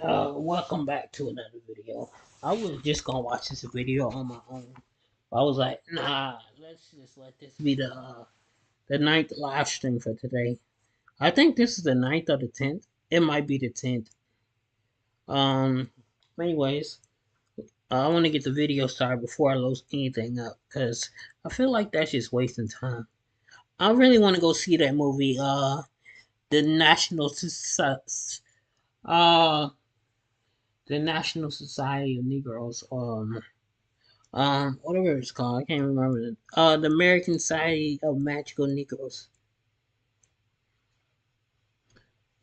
Welcome back to another video. I was just gonna watch this video on my own. I was like, nah, let's just let this be the ninth live stream for today. I think this is the ninth or the 10th. It might be the 10th. Um, anyways, I want to get the video started before I load anything up because I feel like that's just wasting time. I really want to go see that movie. The National Society. Uh, the National Society of Negroes. Whatever it's called, I can't remember it. The American Society of Magical Negroes.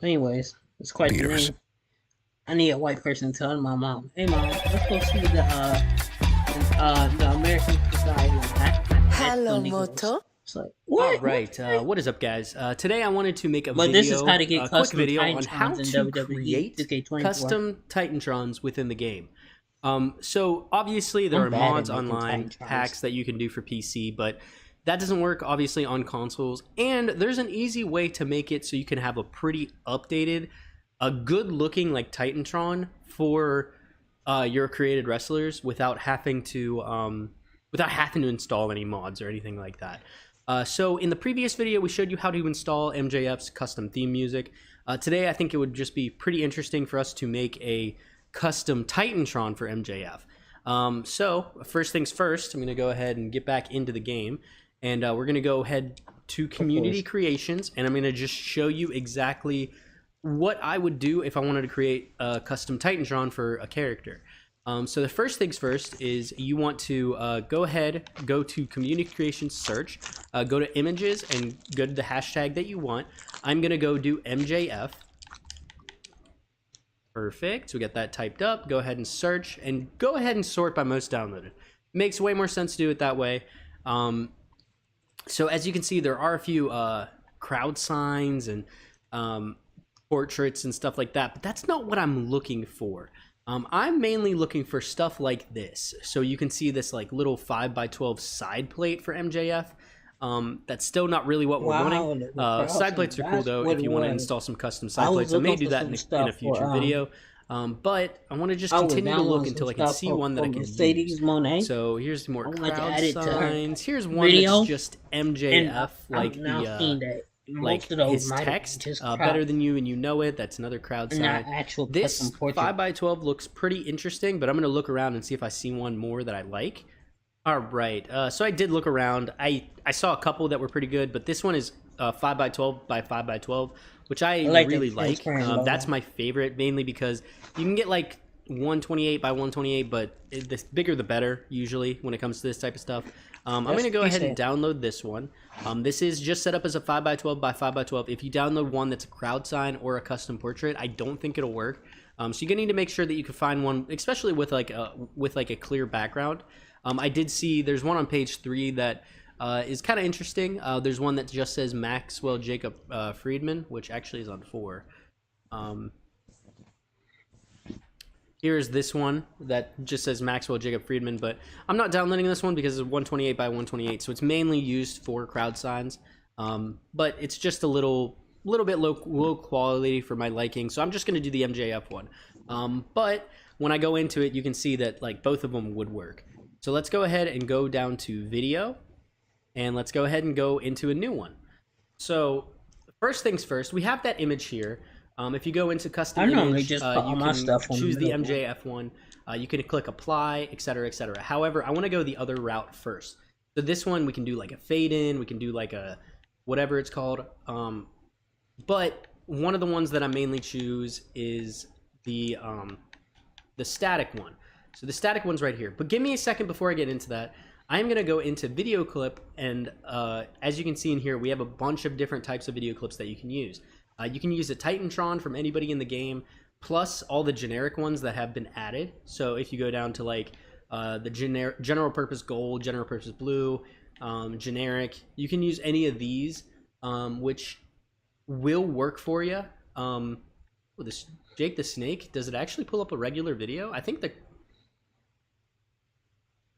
Anyways, it's quite the name. I need a white person telling my mom, "Hey mom, let's go see the American Society of Magical Negroes." Moto. It's like, what? All right, what is up, guys? Today I wanted to make a But video, this is how to get quick custom video on how Titantrons in to WWE create 2K24. custom Titantrons within the game. So obviously there I'm are bad mods at making online, Titantrons. packs that you can do for PC, but that doesn't work obviously on consoles. And there's an easy way to make it so you can have a pretty updated, a good-looking like Titantron for your created wrestlers without having to install any mods or anything like that. So in the previous video, we showed you how to install MJF's custom theme music. Today, I think it would just be pretty interesting for us to make a custom Titantron for MJF. So first things first, I'm going to go ahead and get back into the game. And we're going to go ahead to Community Creations. And I'm going to just show you exactly what I would do if I wanted to create a custom Titantron for a character. So the first things first is you want to go to Community Creations search, go to images and go to the hashtag that you want. I'm going to go do MJF. Perfect. So we got that typed up. Go ahead and search and go ahead and sort by most downloaded. Makes way more sense to do it that way. So as you can see, there are a few crowd signs and portraits and stuff like that, but that's not what I'm looking for. I'm mainly looking for stuff like this. So you can see this like little 5x12 side plate for MJF. That's still not really what we're wanting. Side plates are cool though if you want to install some custom side plates. I may do that in a future video. But I want to just continue to look until I can see one that I can use. So here's more crowd signs. Here's one that's just MJF, like his text, better than you and you know it. That's another crowd sign. This 5x12 looks pretty interesting, but I'm going to look around and see if I see one more that I like. All right, so I did look around. I saw a couple that were pretty good, but this one is 5x12 by 5x12, which I really like. That's my favorite, mainly because you can get like 128 by 128, but the bigger the better, usually, when it comes to this type of stuff. I'm going to go ahead and download this one. This is just set up as a 5x12 by 5x12. If you download one that's a crowd sign or a custom portrait, I don't think it'll work. So you're going to need to make sure that you can find one, especially with like a clear background. I did see there's one on page 3 that is kind of interesting. There's one that just says Maxwell Jacob Friedman, which actually is on 4. Here's this one that just says Maxwell Jacob Friedman, but I'm not downloading this one because it's 128 by 128, so it's mainly used for crowd signs. But it's just a little bit low quality for my liking, so I'm just going to do the MJF one. But when I go into it, you can see that like both of them would work. So let's go ahead and go down to video, and let's go ahead and go into a new one. So first things first, we have that image here. If you go into custom image, you can choose the MJF one. You can click apply, etc., etc. However, I want to go the other route first. So this one, we can do like a fade in. We can do like a whatever it's called. But one of the ones that I mainly choose is the static one. So the static one's right here. But give me a second before I get into that. I'm going to go into video clip, and as you can see in here, we have a bunch of different types of video clips that you can use. You can use a Titantron from anybody in the game, plus all the generic ones that have been added. So if you go down to like the general purpose gold, general purpose blue, generic, you can use any of these, which will work for you. This Jake the Snake, does it actually pull up a regular video? I think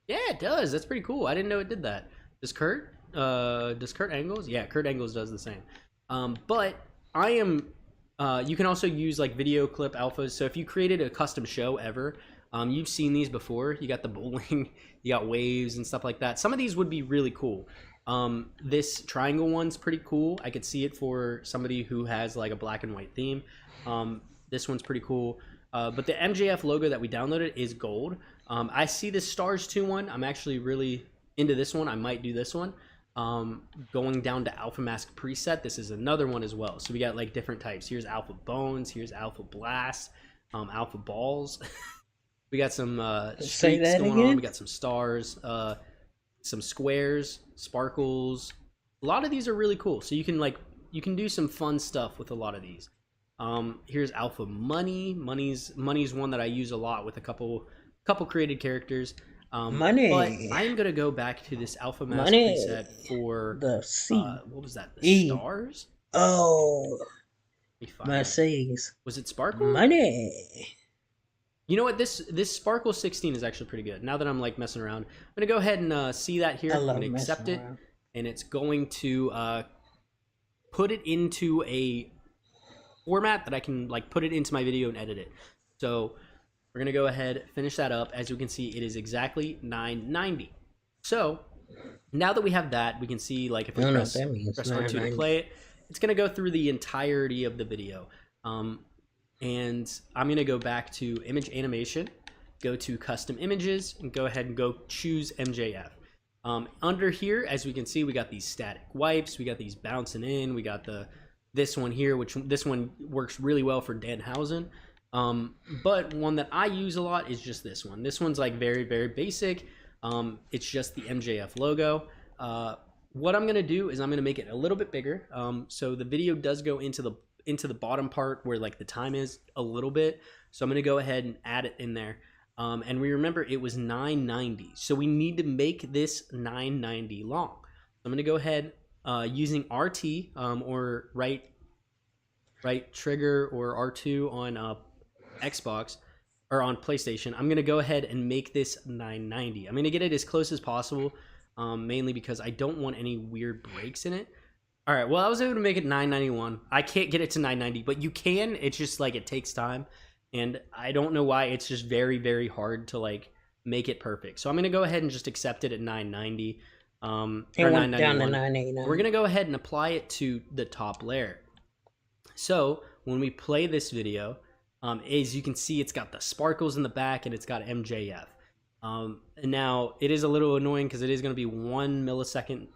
yeah, it does. That's pretty cool. I didn't know it did that. Does Kurt Angles? Yeah, Kurt Angles does the same. But I am You can also use like video clip alphas. So if you created a custom show ever, you've seen these before. You got the bowling, you got waves and stuff like that. Some of these would be really cool. This triangle one's pretty cool. I could see it for somebody who has like a black and white theme. This one's pretty cool. But the MJF logo that we downloaded is gold. I see this Stars 2 one. I'm actually really into this one. I might do this one. Going down to Alpha Mask preset, this is another one as well. So we got like different types. Here's Alpha Bones, here's Alpha Blast, Alpha Balls. We got some streaks going on. We got some stars, some squares, sparkles. A lot of these are really cool. So you can do some fun stuff with a lot of these. Here's Alpha Money. Money's one that I use a lot with a couple created characters. Money. But I am gonna go back to this Alpha Mask preset for the C. What was that? The stars. Oh, Mercedes. Was it Sparkle? Money. You know what? This Sparkle 16 is actually pretty good. Now that I'm like messing around, I'm gonna go ahead and see that here. I'm gonna accept it, and it's going to put it into a format that I can like put it into my video and edit it. So we're gonna go ahead, finish that up. As you can see, it is exactly 990. So now that we have that, we can see like if we press R2 to play it, it's gonna go through the entirety of the video. And I'm gonna go back to image animation, go to custom images, and go ahead and go choose MJF. Under here, as we can see, we got these static wipes, we got these bouncing in, we got this one here, which this one works really well for Danhausen. But one that I use a lot is just this one. This one's like very, very basic. It's just the MJF logo. What I'm gonna do is I'm gonna make it a little bit bigger. So the video does go into the bottom part where like the time is a little bit. So I'm gonna go ahead and add it in there. And we remember it was 990. So we need to make this 990 long. I'm gonna go ahead using RT or right trigger or R2 on Xbox or on PlayStation. I'm gonna go ahead and make this 990. I'm gonna get it as close as possible, mainly because I don't want any weird breaks in it. All right, well, I was able to make it 991. I can't get it to 990, but you can. It's just like it takes time, and I don't know why. It's just very, very hard to like make it perfect. So I'm gonna go ahead and just accept it at 990. Or 991. We're gonna go ahead and apply it to the top layer. So when we play this video, as you can see, it's got the sparkles in the back and it's got MJF. And now it is a little annoying because it is going to be 1 millisecond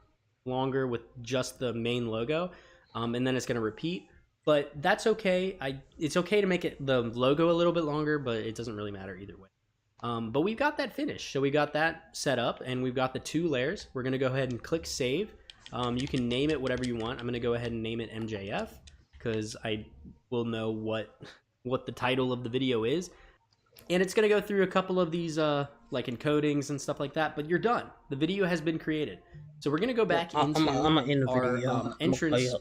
longer with just the main logo, and then it's going to repeat. But that's okay. It's okay to make it the logo a little bit longer, but it doesn't really matter either way. But we've got that finished. So we got that set up, and we've got the 2 layers. We're going to go ahead and click save. You can name it whatever you want. I'm going to go ahead and name it MJF because I will know what the title of the video is. And it's going to go through a couple of these like encodings and stuff like that, but you're done. The video has been created. So we're going to go back into our entrance